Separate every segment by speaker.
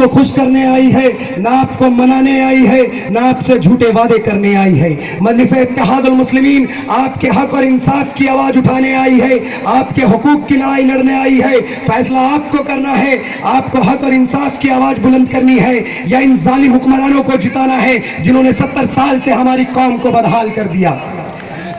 Speaker 1: आपको खुश करने आई है, ना आपको मनाने आई है, ना आपसे झूठे वादे करने आई है। मजलिस इत्तेहादुल मुस्लिमीन आपके हक और इंसाफ की आवाज उठाने आई है, आपके हुकूक की लड़ाई लड़ने आई है। फैसला आपको करना है, आपको हक और इंसाफ की आवाज बुलंद करनी है या इन जालिम हुक्मरानों को जिताना है जिन्होंने 70 साल से हमारी कौम को बदहाल कर दिया।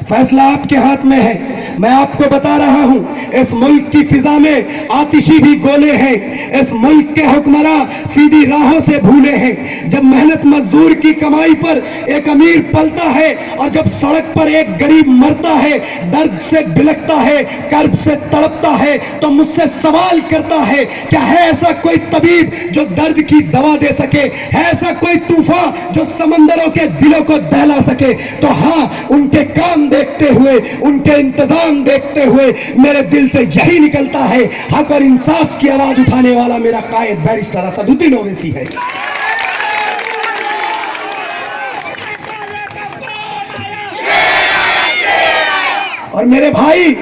Speaker 1: फैसला आपके हाथ में है। मैं आपको बता रहा हूं, इस मुल्क की फिजा में आतिशी भी गोले हैं। इस मुल्क के हुक्मरान सीधी राहों से भूले हैं। जब मेहनत मजदूर की कमाई पर एक अमीर पलता है और जब सड़क पर एक गरीब मरता है, दर्द से बिलखता है, कर्ब से तड़पता है, तो मुझसे सवाल करता है, क्या है ऐसा कोई तबीब जो दर्द की दवा दे सके? है ऐसा कोई तूफान जो समंदरों के दिलों को दहला सके? तो हाँ, उनके काम देखते हुए, उनके इंतजाम देखते हुए मेरे दिल से यही निकलता है, हक और इंसाफ की आवाज उठाने वाला मेरा कायद बैरिस्टर असदुद्दीन ओवैसी है। और मेरे भाई,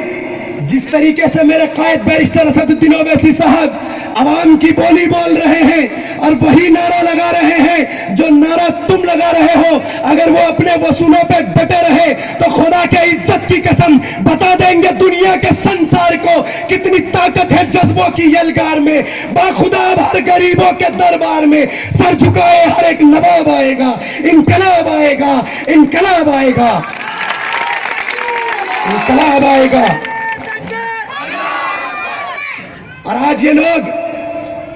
Speaker 1: जिस तरीके से मेरे कायद बैरिस्टर असदुद्दीन ओवैसी साहब आवाम की बोली बोल रहे हैं और वही नारा लगा रहे हैं जो नारा तुम लगा रहे हो, अगर वो अपने वसूलों पे डटे रहे तो खुदा के इज्जत की कसम बता देंगे दुनिया के संसार को कितनी ताकत है जज्बों की यलगार में। बाखुदा हर गरीबों के दरबार में सर झुकाए हर एक नवाब आएगा, इनकलाब आएगा, इनकलाब आएगा, इनकलाब आएगा। और आज ये लोग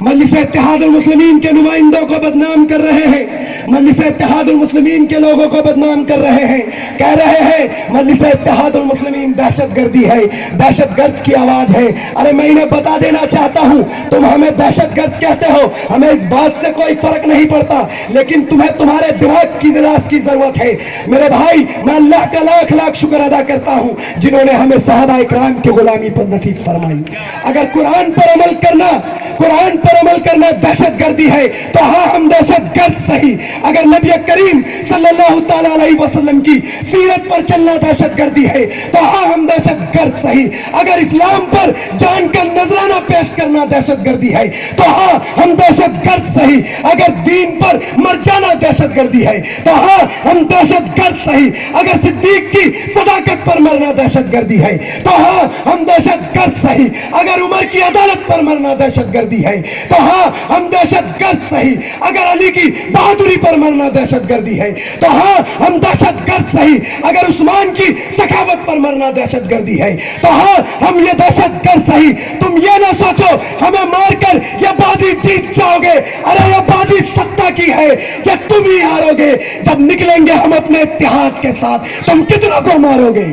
Speaker 1: मजलिस इत्तेहादुल मुस्लिमीन के नुमाइंदों को बदनाम कर रहे हैं, मजलिस इत्तेहादुल मुस्लिमीन के लोगों को बदनाम कर रहे हैं, कह रहे हैं मजलिस इत्तेहादुल मुस्लिमीन दहशतगर्दी है, दहशतगर्द की आवाज है। अरे मैं इन्हें बता देना चाहता हूं, तुम हमें दहशतगर्द कहते हो, हमें इस बात से कोई फर्क नहीं पड़ता, लेकिन तुम्हें तुम्हारे दिमाग की निराश की जरूरत है। मेरे भाई, मैं अल्लाह का लाख लाख शुक्र अदा करता हूं जिन्होंने हमें सहाबा इकराम की गुलामी पर नसीब फरमाई। अगर कुरान पर अमल करना, कुरान पर अमल करना दहशतगर्दी है तो हाँ, हम दहशतगर्द सही। अगर नबी करीम सल्लल्लाहु तआला अलैहि वसल्लम की सीरत पर चलना दहशतगर्दी है तो हाँ, हम दहशतगर्द सही। अगर इस्लाम पर जान का नजराना पेश करना दहशतगर्दी है तो हाँ, हम दहशतगर्द सही। अगर दीन पर मर जाना दहशतगर्दी है तो हाँ, हम दहशतगर्द सही। अगर सिद्दीक की सदाकत पर मरना दहशतगर्दी है तो हाँ, हम दहशतगर्द सही। अगर उमर की अदालत पर मरना दहशतगर्दी है तो हाँ, हम दहशतगर्द सही। अगर अली की बहादुरी पर मरना दहशतगर्दी है तो हाँ, हम दहशतगर्द सही। अगर उस्मान की सखावत पर मरना दहशतगर्दी है तो हाँ, हम ये दहशतगर्द सही। तुम ये ना सोचो हमें मारकर ये बाजी जीत जाओगे। अरे ये बाजी सत्ता की है कि तुम ही हारोगे। जब निकलेंगे हम अपने इत्तेहाद के साथ, तुम कितनों को मारोगे?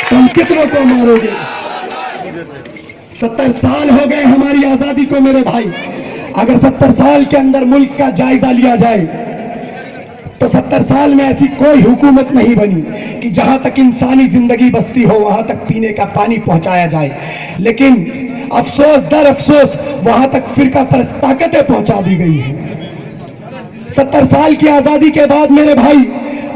Speaker 1: तुम कितनों को मारोगे? 70 साल हो गए हमारी आजादी को मेरे भाई। अगर 70 साल के अंदर मुल्क का जायजा लिया जाए तो 70 साल में ऐसी कोई हुकूमत नहीं बनी कि जहां तक इंसानी जिंदगी बसती हो वहां तक पीने का पानी पहुंचाया जाए। लेकिन अफसोस दर अफसोस वहां तक फिरका परस्त ताकतें पहुंचा दी गई है। 70 साल की आजादी के बाद मेरे भाई,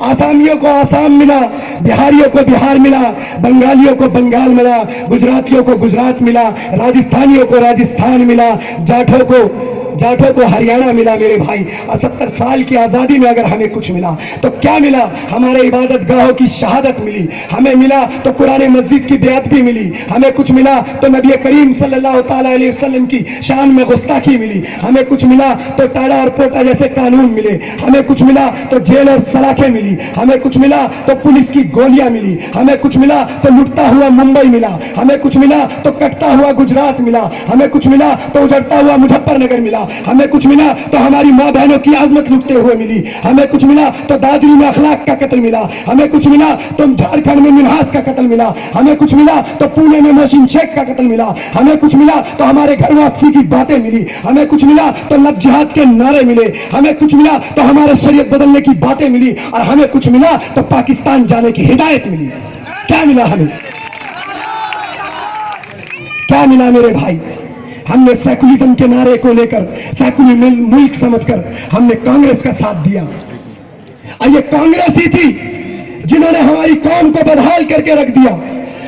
Speaker 1: आसामियों को आसाम मिला, बिहारियों को बिहार मिला, बंगालियों को बंगाल मिला, गुजरातियों को गुजरात मिला, राजस्थानियों को राजस्थान मिला, जाठों को हरियाणा मिला मेरे भाई। और 70 साल की आजादी में अगर हमें कुछ मिला तो क्या मिला? हमारे इबादत गाहों की शहादत मिली, हमें मिला तो कुरान मस्जिद की बेअत भी मिली, हमें कुछ मिला तो नबी करीम सल्लल्लाहु तआला अलैहि वसल्लम की शान में गुस्ताखी मिली, हमें कुछ मिला तो टाड़ा और पोटा जैसे कानून मिले, हमें कुछ मिला तो जेल और सलाखें मिली, हमें कुछ मिला तो पुलिस की गोलियां मिली, हमें कुछ मिला तो लुटता हुआ मुंबई मिला, हमें कुछ मिला तो कटता हुआ गुजरात मिला, हमें कुछ मिला तो उजड़ता हुआ मुजफ्फरनगर मिला, हमें कुछ मिला तो हमारी माँ बहनों की आजमत लुटते हुए मिली, हमें कुछ मिला तो दादरी में अखलाक का कत्ल मिला, हमें कुछ मिला तो झारखंड में मिन्हास का कत्ल मिला, हमें कुछ मिला तो पुणे में मोहसिन शेख का कत्ल मिला, हमें कुछ मिला तो हमारे घर वापसी की बातें मिली, हमें कुछ मिला तो लब जिहाद के नारे मिले, हमें कुछ मिला तो हमारे शरीयत बदलने की बातें मिली, और हमें कुछ मिला तो पाकिस्तान जाने की हिदायत मिली। क्या मिला हमें? क्या मिला मेरे भाई? हमने सेकुलरिज्म के नारे को लेकर, सेकुलर मुल्क समझकर हमने कांग्रेस का साथ दिया। और ये कांग्रेस ही थी जिन्होंने हमारी कौम को बदहाल करके रख दिया।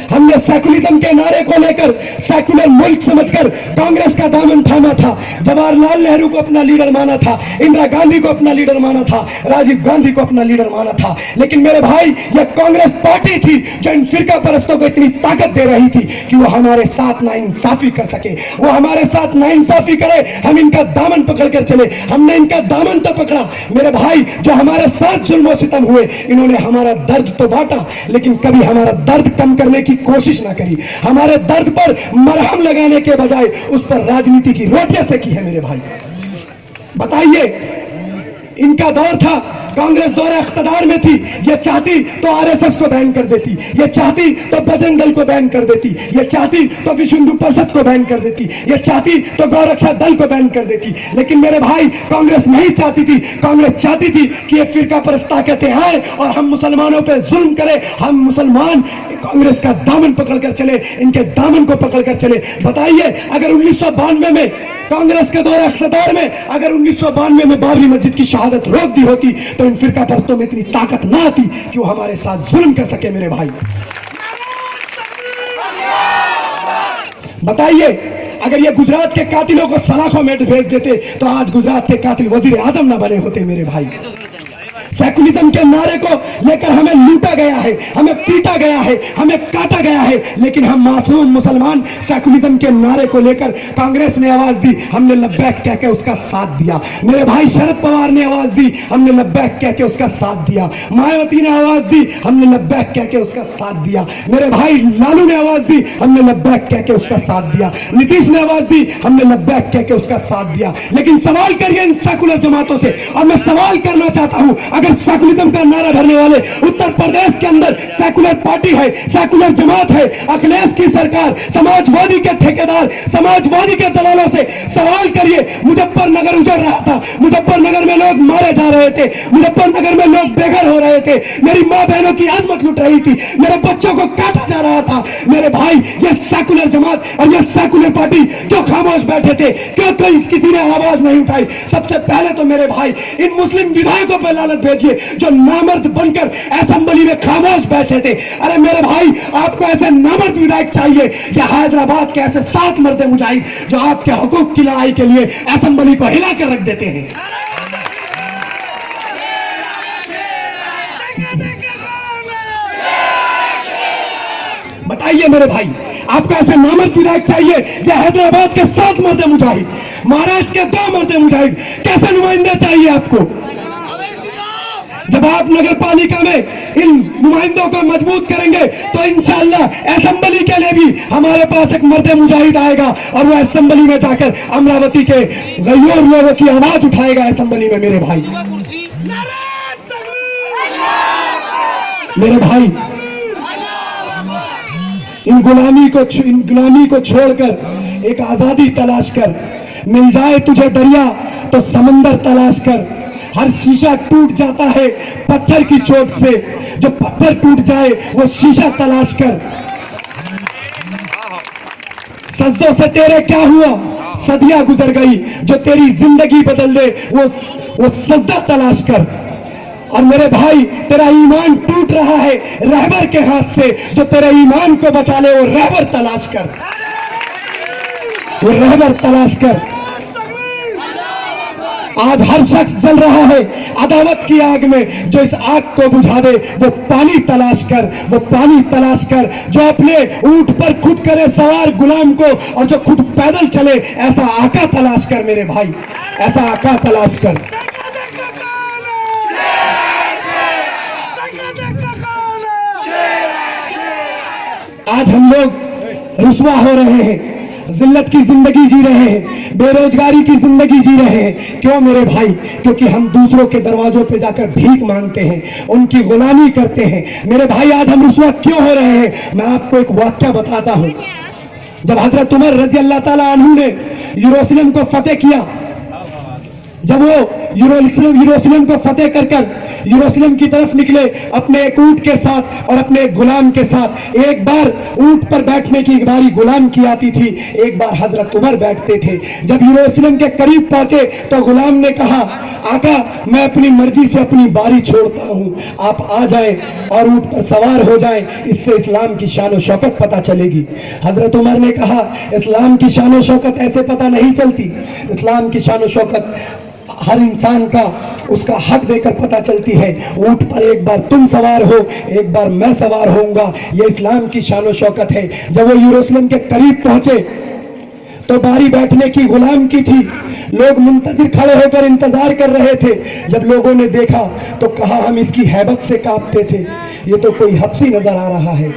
Speaker 1: हमने सेकुलरिज्म के नारे को लेकर सेकुलर मुल्क समझकर कांग्रेस का दामन थामा था। जवाहरलाल नेहरू को अपना लीडर माना था, इंदिरा गांधी को अपना लीडर माना था, राजीव गांधी को अपना लीडर माना था। लेकिन मेरे भाई, यह कांग्रेस पार्टी थी जो इन फिरका परस्तों को इतनी ताकत दे रही थी कि वो हमारे साथ नाइंसाफी कर सके, वो हमारे साथ नाइंसाफी करे, हम इनका दामन पकड़कर चले। हमने इनका दामन तो पकड़ा मेरे भाई, जो हमारे साथ जुल्म सितम हुए, इन्होंने हमारा दर्द तो बांटा, लेकिन कभी हमारा दर्द कम करने की कोशिश ना करी। हमारे दर्द पर मरहम लगाने के बजाय उस पर राजनीति की रोटियां सेकी है मेरे भाई। बताइए, इनका दौर था, कांग्रेस दौरे इख्तियार में थी, ये चाहती तो आरएसएस को बैन कर देती, ये चाहती तो बजरंग दल को बैन कर देती, ये चाहती तो विश्व हिंदू परिषद को बैन कर देती, ये चाहती तो गौरक्षा दल को बैन कर देती। लेकिन मेरे भाई, कांग्रेस नहीं चाहती थी। कांग्रेस चाहती थी कि ये फिरका परस्त ताकतें आए और हम मुसलमानों पर जुल्म करें। हम मुसलमान कांग्रेस का दामन पकड़कर चले, इनके दामन को पकड़कर चले। बताइए, अगर 1992 में कांग्रेस के दौरे इख्तियार में अगर 1992 में बाबरी मस्जिद की शहादत रोक दी होती तो इन फिरका परस्तों में इतनी ताकत ना आती कि वो हमारे साथ जुल्म कर सके मेरे भाई। बताइए, अगर ये गुजरात के कातिलों को सलाखों में भेज देते तो आज गुजरात के कातिल वजीर आजम ना बने होते मेरे भाई। सेकुलरिज्म के नारे को लेकर हमें लूटा गया है, हमें पीटा गया है, हमें काटा गया है, लेकिन हम मासूम मुसलमान सेकुलरिज्म के नारे को लेकर कांग्रेस ने आवाज दी, हमने लब्बैक कह के उसका साथ दिया। मेरे भाई, शरद पवार ने आवाज दी, हमने लब्बैक कह के उसका साथ दिया। मायावती ने आवाज दी, हमने लब्बैक कह के उसका साथ दिया। मेरे भाई, लालू ने आवाज दी, हमने लब्बैक कह के उसका साथ दिया। नीतीश ने आवाज दी, हमने लब्बैक कह के उसका साथ दिया। लेकिन सवाल करिए इन सेकुलर जमातों से, और मैं सवाल करना चाहता हूं, अगर सेकुलरिज्म का नारा भरने वाले उत्तर प्रदेश के अंदर सेकुलर पार्टी है, सेकुलर जमात है, अखिलेश की सरकार, समाजवादी के ठेकेदार, समाजवादी के दलालों से सवाल करिए। मुजफ्फरनगर उजड़ रहा था, मुजफ्फरनगर में लोग मारे जा रहे थे, मुजफ्फरनगर में लोग बेघर हो रहे थे, मेरी मां बहनों की आजमत लुट रही थी, मेरे बच्चों को काटा जा रहा था। मेरे भाई, ये सेकुलर जमात और ये सेकुलर पार्टी क्यों खामोश बैठे थे? क्यों कोई किसी ने आवाज नहीं उठाई? सबसे पहले तो मेरे भाई, इन मुस्लिम विधायकों पर लानत भेजिए जो नामर्द बनकर असेंबली में खामोश बैठे थे। अरे मेरे भाई, आपको ऐसे नामर्द विधायक चाहिए या हैदराबाद के ऐसे 7 मर्द मुजाहिद जो आपके हुकूक की लड़ाई के लिए असेंबली को हिला कर रख देते हैं? बताइए मेरे भाई, आपको ऐसे नामर्द विधायक चाहिए या हैदराबाद के 7 मर्द मुजाहिद, महाराष्ट्र के 2 मर्द मुजाहिद? कैसे नुमाइंदे चाहिए आपको? जब आप नगर पालिका में इन नुमाइंदों को मजबूत करेंगे तो इंशाअल्लाह असेंबली के लिए भी हमारे पास एक मर्द मुजाहिद आएगा और वो असेंबली में जाकर अमरावती के गैर लोगों की आवाज उठाएगा असेंबली में। मेरे भाई, मेरे भाई, इन गुलामी को छोड़कर एक आजादी तलाश कर। मिल जाए तुझे दरिया तो समंदर तलाश कर। हर शीशा टूट जाता है पत्थर की चोट से, जो पत्थर टूट जाए वो शीशा तलाश कर। सजदों से तेरे क्या हुआ, सदियां गुजर गई, जो तेरी जिंदगी बदल दे वो सजदा तलाश कर। और मेरे भाई, तेरा ईमान टूट रहा है रहबर के हाथ से, जो तेरे ईमान को बचा ले वो रहबर तलाश कर, वो रहबर तलाश कर। आज हर शख्स जल रहा है अदावत की आग में, जो इस आग को बुझा दे वो पानी तलाश कर, वो पानी तलाश कर। जो अपने ऊंट पर खुद करे सवार गुलाम को और जो खुद पैदल चले, ऐसा आका तलाश कर मेरे भाई, ऐसा आका तलाश कर। आज हम लोग रुसवा हो रहे हैं, जिल्लत की जिंदगी जी रहे हैं, बेरोजगारी की जिंदगी जी रहे हैं। क्यों मेरे भाई? क्योंकि हम दूसरों के दरवाजों पे जाकर भीख मांगते हैं, उनकी गुलामी करते हैं। मेरे भाई, आज हम रुसवा क्यों हो रहे हैं? मैं आपको एक वाक्या बताता हूं। जब हजरत उमर रजी अल्लाह ताला अन्हु ने यरूशलेम को फतेह किया, जब वो यरूशलेम को फतेह कर यरूशलेम की तरफ निकले अपने एक ऊंट के साथ और अपने एक गुलाम के साथ। एक बार ऊंट पर बैठने की बारी गुलाम की आती थी, एक बार हजरत उमर बैठते थे। जब यरूशलेम के करीब पहुंचे तो गुलाम ने कहा, आका मैं अपनी मर्जी से अपनी बारी छोड़ता हूं, आप आ जाएं और ऊंट पर सवार हो जाएं, इससे इस्लाम की शान और शौकत पता चलेगी। हजरत उमर ने कहा, इस्लाम की शान और शौकत ऐसे पता नहीं चलती, इस्लाम की शान और शौकत हर इंसान का उसका हक देकर पता चलती है। ऊंट पर एक बार तुम सवार हो, एक बार मैं सवार होऊंगा, यह इस्लाम की शान और शौकत है। जब वो यरूशलेम के करीब पहुंचे तो बारी बैठने की गुलाम की थी। लोग मुंतजिर खड़े होकर इंतजार कर रहे थे। जब लोगों ने देखा तो कहा, हम इसकी हैबत से कांपते थे, ये तो कोई हब्सी नजर आ रहा है,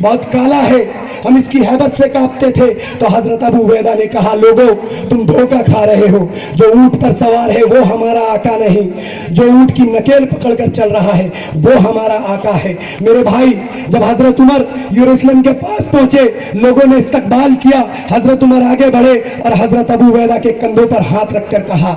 Speaker 1: बहुत काला है, हम इसकी हैबत से कांपते थे। तो हजरत अबू उबैदा ने कहा, लोगों तुम धोखा खा रहे हो, जो ऊंट पर सवार है वो हमारा आका नहीं, जो ऊंट की नकेल पकड़कर चल रहा है वो हमारा आका है। मेरे भाई, जब हजरत उमर यरूशलेम के पास पहुंचे, लोगों ने इस्तकबाल किया। हजरत उमर आगे बढ़े और हजरत अबू उबैदा के कंधों पर हाथ रखकर कहा,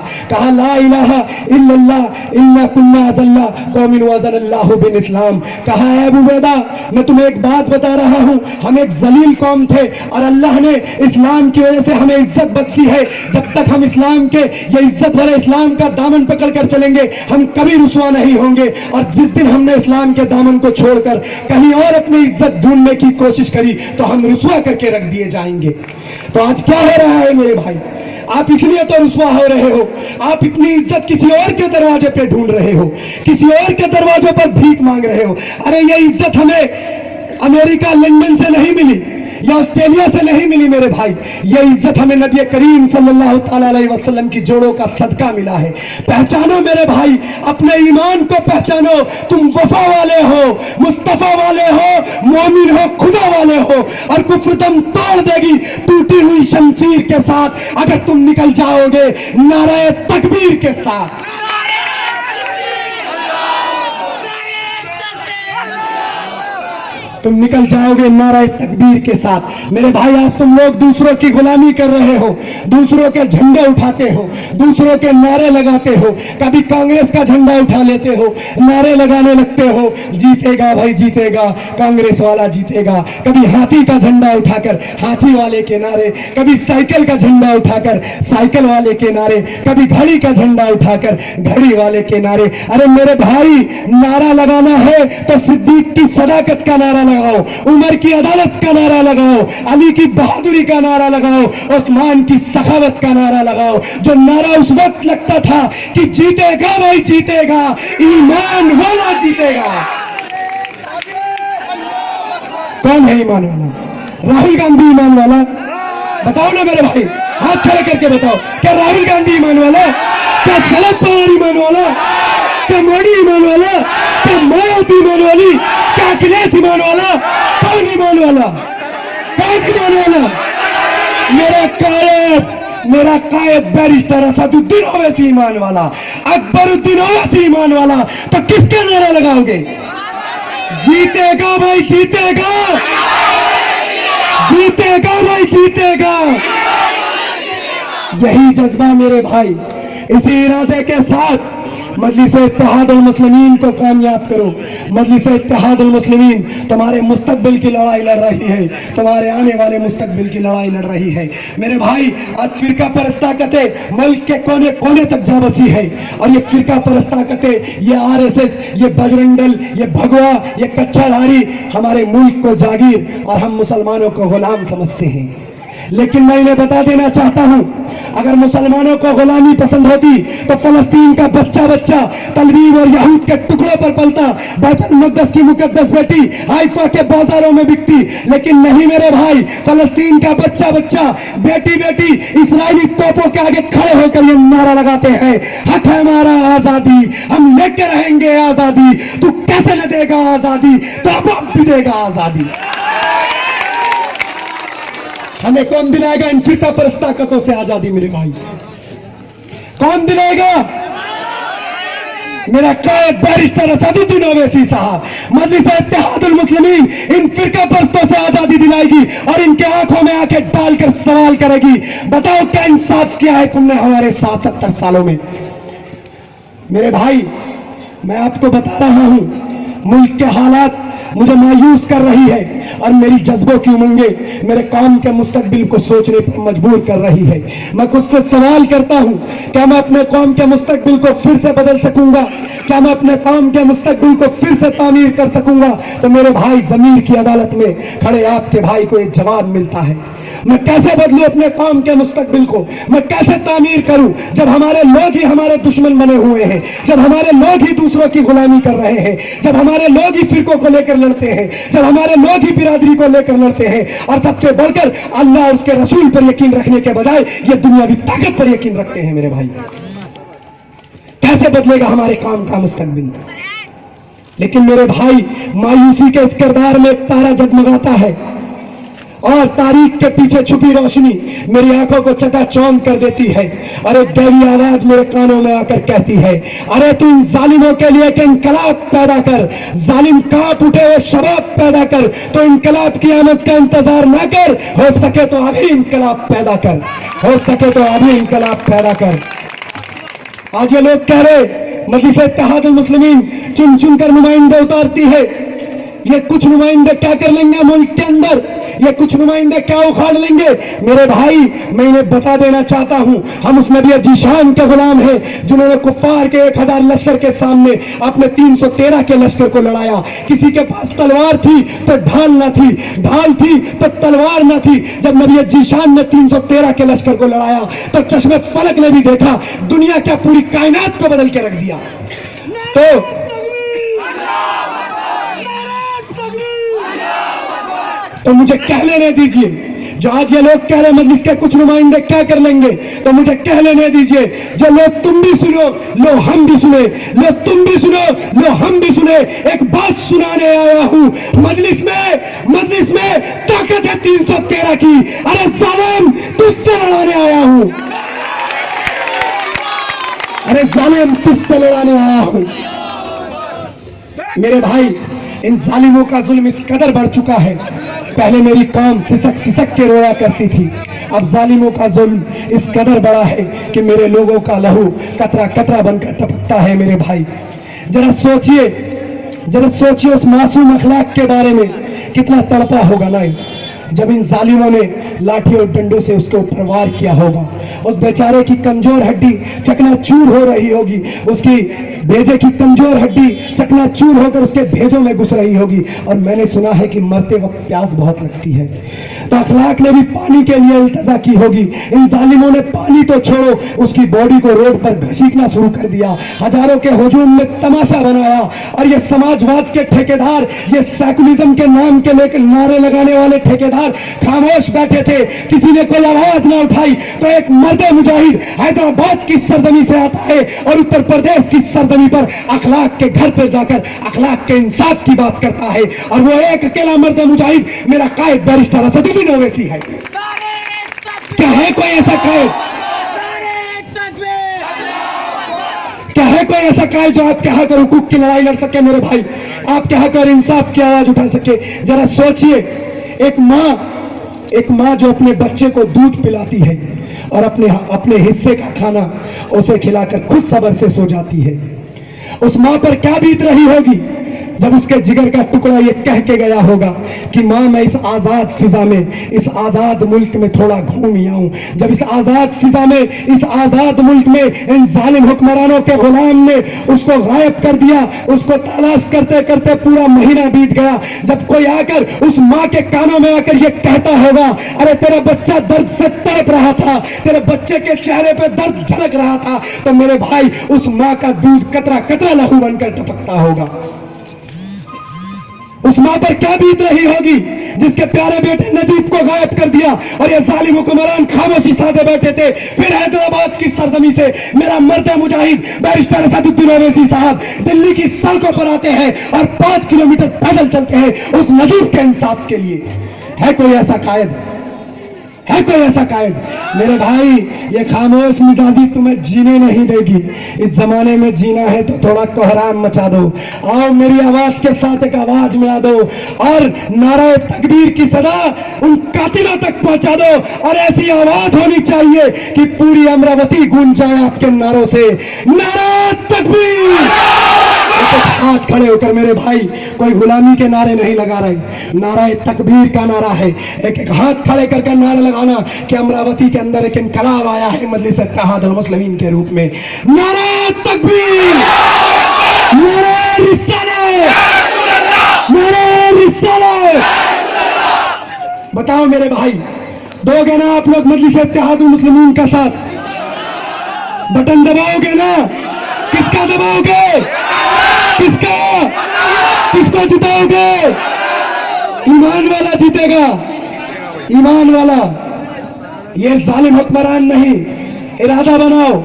Speaker 1: ला इलाहा इल्लल्लाह इन्ना कुन्ना अज़ल्ला कौमिन वज़ल्लाहु बिन इस्लाम। कहा, अबू उबैदा मैं तुम्हें एक बात बता रहा हूं, हम एक जलील कौम थे और अल्लाह ने इस्लाम की वजह से हमें इज्जत बख्शी है। जब तक हम इस्लाम के ये इज्जत वाले इस्लाम का दामन पकड़कर चलेंगे हम कभी रुसवा नहीं होंगे, और जिस दिन हमने इस्लाम के दामन को छोड़कर कहीं और अपनी इज्जत ढूंढने की कोशिश करी तो हम रुसवा करके रख दिए जाएंगे। तो आज क्या हो रहा है मेरे भाई, आप इसलिए तो रुसवा हो रहे हो, आप अपनी इज्जत किसी और के दरवाजे पे ढूंढ रहे हो, किसी और के दरवाजों पर भीख मांग रहे हो। अरे ये इज्जत हमें अमेरिका लंदन से नहीं मिली या ऑस्ट्रेलिया से नहीं मिली मेरे भाई, ये इज्जत हमें नबी करीम सल्लल्लाहु अलैहि वसल्लम की जोड़ों का सदका मिला है। पहचानो मेरे भाई, अपने ईमान को पहचानो, तुम वफा वाले हो, मुस्तफा वाले हो, मोमिन हो, खुदा वाले हो, और कुफ्र दम तोड़ देगी टूटी हुई शमशीर के साथ अगर तुम निकल जाओगे नारे तकबीर के साथ। तुम निकल जाओगे नारे तकबीर के साथ। मेरे भाई, आज तुम लोग दूसरों की गुलामी कर रहे हो, दूसरों के झंडे उठाते हो, दूसरों के नारे लगाते हो, कभी कांग्रेस का झंडा उठा लेते हो, नारे लगाने लगते हो, जीतेगा भाई जीतेगा, कांग्रेस वाला जीतेगा। कभी हाथी का झंडा उठाकर हाथी वाले के नारे, कभी साइकिल का झंडा उठाकर साइकिल वाले के नारे, कभी घड़ी का झंडा उठाकर घड़ी वाले के नारे। अरे मेरे भाई, नारा लगाना है तो सिद्दीक की सदाकत का नारा लगाओ, उमर की अदालत का नारा लगाओ, अली की बहादुरी का नारा लगाओ, उस्मान की सखावत का नारा लगाओ। जो नारा उस वक्त लगता था कि जीतेगा भाई जीतेगा, ईमान वाला जीतेगा। कौन है ईमान वाला? राहुल गांधी ईमान वाला? बताओ ना मेरे भाई, हाथ खड़े करके बताओ, क्या राहुल गांधी ईमान वाला? क्या शरद पवार ईमान वाला? क्या मोदी ईमान वाला? क्या मायावती ईमान वाली? क्या अखिलेश ईमान वाला? कौन ईमान वाला? कौन ईमान वाला? मेरा कायद बैरिस्टर असदुद्दीन ओवैसी ईमान वाला, अकबरुद्दीन ओवैसी ईमान वाला। तो किसका नारा लगाओगे? जीतेगा भाई जीतेगा, जीतेगा भाई जीतेगा। यही जज्बा मेरे भाई, इसी इरादे के साथ मजलिस-ए इत्तेहादुल मुस्लिमीन को कामयाब करो। मजलिस-ए इत्तेहादुल मुस्लिमीन तुम्हारे मुस्तकबिल की लड़ाई लड़ रही है, तुम्हारे आने वाले मुस्तकबिल की लड़ाई लड़ रही है। मेरे भाई, आज फिरका परस्त ताकतें मुल्क के कोने कोने तक जा बसी है, और ये फिरका परस्त ताकतें, ये आरएसएस, ये बजरंग दल, ये भगवा, ये कच्चाधारी हमारे मुल्क को जागीर और हम मुसलमानों को गुलाम समझते हैं। लेकिन मैं इन्हें बता देना चाहता हूं, अगर मुसलमानों को गुलामी पसंद होती तो फलस्तीन का बच्चा बच्चा तलवीम और यहूद के टुकड़ों पर पलता, बैतुल मुक़द्दस की मुकद्दस बेटी हाइफा के बाजारों में बिकती। लेकिन नहीं मेरे भाई, फलस्तीन का बच्चा बच्चा, बेटी बेटी इस्राएली तोपों के आगे खड़े होकर ये नारा लगाते हैं, हक है हमारा आजादी, हम लेके रहेंगे आजादी। तू कैसे न देगा आजादी? तो अब भी देगा आजादी। हमें कौन दिलाएगा इन फिरका परस्त ताकतों से आजादी? मेरे भाई, कौन दिलाएगा? मेरा कायद बैरिस्टर असदुद्दीन ओवैसी साहब, मजलिस-ए इत्तेहादुल मुस्लिमीन इन फिरका परस्तों से आजादी दिलाएगी और इनके आंखों में आंखें डालकर सवाल करेगी, बताओ क्या इंसाफ किया है तुमने हमारे साथ 70 सालों में? मेरे भाई, मैं आपको बता रहा हूं, मुल्क के हालात मुझे मायूस कर रही है और मेरी जज्बों की उमंगें मेरे कौम के मुस्तकबिल को सोचने पर मजबूर कर रही है। मैं खुद से सवाल करता हूं, क्या मैं अपने कौम के मुस्तकबिल को फिर से बदल सकूंगा? क्या मैं अपने कौम के मुस्तकबिल को फिर से तामीर कर सकूंगा? तो मेरे भाई, जमीर की अदालत में खड़े आपके भाई को एक जवाब मिलता है। मैं कैसे बदलूं अपने कौम के मुस्तकबिल को? मैं कैसे तामीर करूं जब हमारे लोग ही हमारे दुश्मन बने हुए हैं, जब हमारे लोग ही दूसरों की गुलामी कर रहे हैं, जब हमारे लोग ही फिरकों को लेकर लड़ते हैं, जब हमारे लोग ही बिरादरी को लेकर लड़ते हैं, और सबसे बढ़कर अल्लाह और उसके रसूल पर यकीन रखने के बजाय ये दुनियावी ताकत पर यकीन रखते हैं। मेरे भाई, कैसे बदलेगा हमारे कौम का मुस्तकबिल? लेकिन मेरे भाई, मायूसी के इस किरदार में एक तारा जगमगाता है और तारीख के पीछे छुपी रोशनी मेरी आंखों को चकाचौंध कर देती है और एक गहरी आवाज मेरे कानों में आकर कहती है, अरे तू इन जालिमों के लिए एक इनकलाब पैदा कर, जालिम कांप उठे हुए शबाब पैदा कर, तो इनकलाब की आमद का इंतजार ना कर, हो सके तो अभी इनकलाब पैदा कर, हो सके तो अभी इनकलाब पैदा कर। आज ये लोग कह रहे मजलिस इत्तेहादुल मुस्लिमीन चुन चुन कर नुमाइंदे उतारती है। ये कुछ नुमाइंदे क्या कर लेंगे मुल्क के अंदर? ये कुछ नुमाइंदे क्या उखाड़ लेंगे? मेरे भाई, मैं इन्हें बता देना चाहता हूं, हम उस नबी जीशान के गुलाम हैं जिन्होंने कुफ्फार के 1000 लश्कर के सामने अपने 313 के लश्कर को लड़ाया। किसी के पास तलवार थी तो ढाल न थी, ढाल थी तो तलवार न थी। जब नबी जीशान ने 313 के लश्कर को लड़ाया तो चश्मे फलक ने भी देखा, दुनिया क्या पूरी कायनात को बदल के रख दिया। तो मुझे कह लेने दीजिए, जो आज ये लोग कह रहे मजलिस के कुछ नुमाइंदे क्या कर लेंगे, तो मुझे कह लेने दीजिए, जो लोग तुम भी सुनो, लो हम भी सुने, लो तुम भी सुनो, लो हम भी सुने। एक बात सुनाने आया हूं, मजलिस में ताकत है 313 की। अरे जालिम, तुझसे लड़ाने आया हूं, अरे जालिम, तुझसे लड़ाने आया हूं। मेरे भाई, इन जालिमों का जुल्म इस कदर बढ़ चुका है, पहले मेरी कौम सिसक सिसक के रोया करती थी, अब जालिमों का जुल्म इस कदर बड़ा है कि मेरे लोगों का लहू कतरा कतरा बनकर टपकता है। मेरे भाई, जरा सोचिए उस मासूम अखलाक के बारे में, कितना तड़पा होगा ना जब इन जालिमों ने लाठी और डंडों से उसके ऊपर वार किया होगा। उस बेचारे की कमजोर हड्डी चकनाचूर हो रही होगी, उसकी भेजे की कमजोर हड्डी चकनाचूर होकर उसके भेजों में घुस रही होगी। और मैंने सुना है कि मरते वक्त प्यास बहुत लगती है, तो अखलाक ने भी पानी के लिए इल्तजा की होगी। इन जालिमों ने पानी तो छोड़ो, उसकी बॉडी को रोड पर घसीटना शुरू कर दिया, हजारों के हुजूम में तमाशा बनाया। और ये समाजवाद के ठेकेदार, ये सेकुलरिज्म के नाम के लेकर नारे लगाने वाले ठेकेदार खामोश बैठे थे, किसी ने कोई आवाज ना उठाई। तो एक मर्द मुजाहिद हैदराबाद की सरजमी से आता है और उत्तर प्रदेश की सरजमी पर अखलाक के घर पर जाकर अखलाक के इंसाफ की बात करता है, और वो एक अकेला मर्द मुजाहिद मेरा कायद बैरिस्टर असदुद्दीन ओवैसी है। क्या है कोई ऐसा कायद? क्या है कोई ऐसा कायद जो आपके हक और हुकूक की लड़ाई लड़ सके? मेरे भाई, आपके हक और इंसाफ की आवाज उठा सके। जरा सोचिए, एक माँ जो अपने बच्चे को दूध पिलाती है और अपने हिस्से का खाना उसे खिलाकर खुद सब्र से सो जाती है, उस माँ पर क्या बीत रही होगी जब उसके जिगर का टुकड़ा ये कह के गया होगा कि माँ, मैं इस आजाद फिजा में, इस आजाद मुल्क में थोड़ा घूम ही आऊं। जब इस आजाद फिजा में, इस आजाद मुल्क में इन जालिम हुक्मरानों के गुलाम ने उसको गायब कर दिया, उसको तलाश करते करते पूरा महीना बीत गया, जब कोई आकर उस माँ के कानों में आकर ये कहता होगा, अरे तेरा बच्चा दर्द से तड़प रहा था, तेरे बच्चे के चेहरे पे दर्द झलक रहा था, तो मेरे भाई, उस माँ का दूध कतरा कतरा लहू बनकर टपकता होगा। उस मां पर क्या बीत रही होगी जिसके प्यारे बेटे नजीब को गायब कर दिया और ये जालिम हुक्मरान खामोशी साधे बैठे थे। फिर हैदराबाद की सरजमी से मेरा मर्द मुजाहिद बैरिस्टर असदुद्दीन ओवैसी साहब दिल्ली की सड़कों पर आते हैं और 5 किलोमीटर पैदल चलते हैं उस नजीब के इंसाफ के लिए। है कोई ऐसा कायद? है कोई ऐसा कायद? मेरे भाई, ये खामोश मिजाजी तुम्हें जीने नहीं देगी। इस जमाने में जीना है तो थोड़ा कोहराम मचा दो, आओ मेरी आवाज के साथ एक आवाज मिला दो और नारा तकबीर की सदा उन कातिलों तक पहुंचा दो। और ऐसी आवाज होनी चाहिए कि पूरी अमरावती गूंज जाए आपके नारों से, नारा तकबीर। एक हाथ खड़े होकर मेरे भाई, कोई गुलामी के नारे नहीं लगा रहे, नारा तकबीर का नारा है। एक एक हाथ खड़े करके नारा लगाना कि अमरावती के अंदर एक इनकलाब आया है मजलिस इत्तेहादुल मुस्लिमीन के रूप में। नारा तकबीर, नारा रिसालत, नारा रिसालत। बताओ मेरे भाई, दोगे ना आप लोग मजलिस इत्तेहादुल मुस्लिमीन का साथ? बटन दबाओगे ना? किसका दबाओगे? किसका? किसको जिताओगे? ईमान वाला जीतेगा, ईमान वाला। ये जालिम हुक्मरान नहीं। इरादा बनाओ,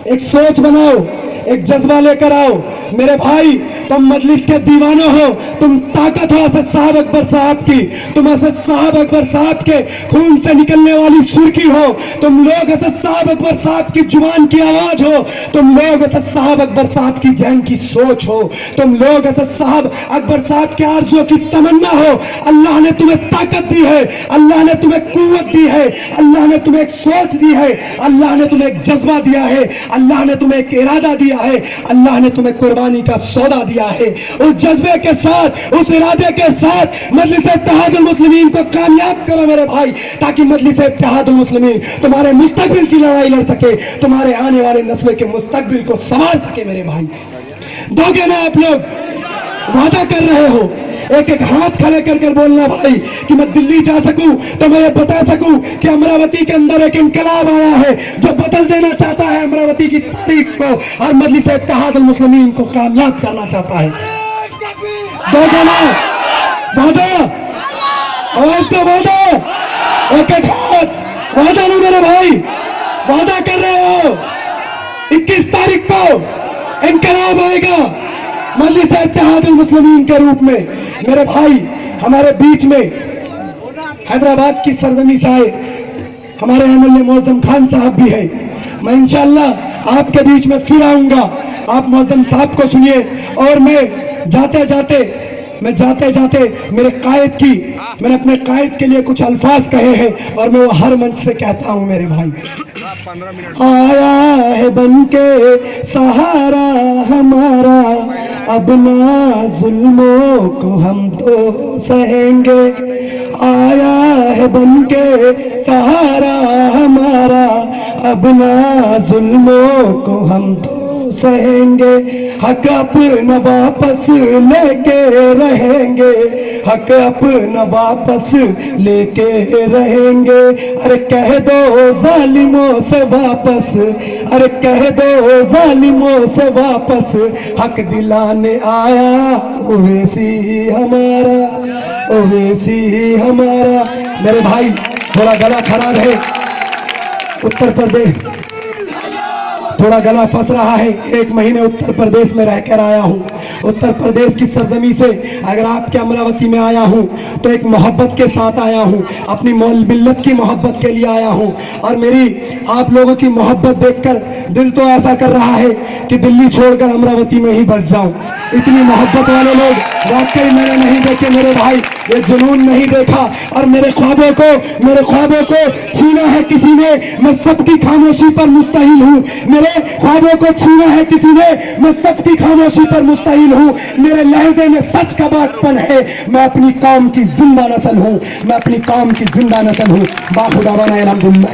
Speaker 1: एक सोच बनाओ, एक जज्बा लेकर आओ मेरे भाई। तुम मजलिस के दीवाने हो, तुम ताकत हो असद साहब अकबर साहब की, तुम असद साहब अकबर साहब के खून से निकलने वाली सुर्खी हो, तुम लोग असद साहब अकबर साहब की जुबान की आवाज हो, तुम लोग असद साहब अकबर साहब की जहन की सोच हो, तुम लोग असद साहब अकबर साहब के आरज़ुओं की तमन्ना हो। अल्लाह ने तुम्हें ताकत दी है, अल्लाह ने तुम्हें कुव्वत दी है, अल्लाह ने तुम्हें एक सोच दी है, अल्लाह ने तुम्हें एक जज्बा दिया है, अल्लाह ने तुम्हें एक इरादा दिया है, अल्लाह ने तुम्हें कुर्बानी का सौदा दिया है। उस जज्बे के साथ, उस इरादे के साथ मजलिस इत्तेहादुल मुस्लिमीन को कामयाब करो मेरे भाई, ताकि मजलिस इत्तेहादुल मुस्लिमीन तुम्हारे मुस्तकबिल की लड़ाई लड़ सके, तुम्हारे आने वाले नस्ल के मुस्तकबिल को संभाल सके मेरे भाई। दोगे ना आप लोग? वादा कर रहे हो? एक एक हाथ खड़े कर कर बोलना भाई कि मैं दिल्ली जा सकूं तो मैं ये बता सकूं कि अमरावती के अंदर एक इनकलाब आया है जो बदल देना चाहता है अमरावती की तारीख को और मजलिस इत्तेहादुल मुस्लिमीन को कामयाब करना चाहता है। दोगे ना? वादा, आवाज तो वादा, एक एक हाथ। वादा नहीं मेरे भाई, वादा कर रहे हो? 21 तारीख को इनकलाब आएगा मजलिस इत्तेहादुल मुस्लिमीन के रूप में मेरे भाई। हमारे बीच में हैदराबाद की सरजमी से आए हमारे एमएलए मौजम खान साहब भी है। मैं इंशाअल्लाह आपके बीच में फिर आऊंगा, आप मौजम साहब को सुनिए। और मैं जाते जाते मैंने अपने कायद के लिए कुछ अल्फाज कहे हैं और मैं वो हर मंच से कहता हूं मेरे भाई। आया है बनके सहारा हमारा, अब ना जुल्मों को हम तो सहेंगे। आया है बनके सहारा हमारा, अब ना जुल्मों को हम तो सहेंगे। हक अपना वापस लेके रहेंगे, हक अपना वापस लेके रहेंगे। अरे कह दो जालिमों से वापस, अरे कह दो जालिमों से वापस, हक दिलाने आया ओवैसी हमारा, ओवैसी हमारा। मेरे भाई थोड़ा गला खराब है, उत्तर प्रदेश थोड़ा गला फंस रहा है। 1 महीने उत्तर प्रदेश में रहकर आया हूँ। उत्तर प्रदेश की सरजमी से अगर आपके अमरावती में आया हूँ तो एक मोहब्बत के साथ आया हूँ, अपनी मिल्लत की मोहब्बत के लिए आया हूँ। और मेरी आप लोगों की मोहब्बत देखकर दिल तो ऐसा कर रहा है कि दिल्ली छोड़कर अमरावती में ही बस जाऊं। इतनी मोहब्बत वाले लोग वाकई मैंने नहीं देखे मेरे भाई, ये जुनून नहीं देखा। और मेरे ख्वाबों को छीना है किसी ने, मैं सबकी खामोशी पर मुस्तहिल हूँ। मेरे ख्वाबों को छीना है किसी ने, मैं सबकी खामोशी पर मुस्तहिल हूँ। मेरे लहजे में सच का बातपन है, मैं अपनी कौम की जिंदा नस्ल हूँ, मैं अपनी कौम की जिंदा नस्ल हूँ। बाखुदा बना अल्हम्दुलिल्लाह।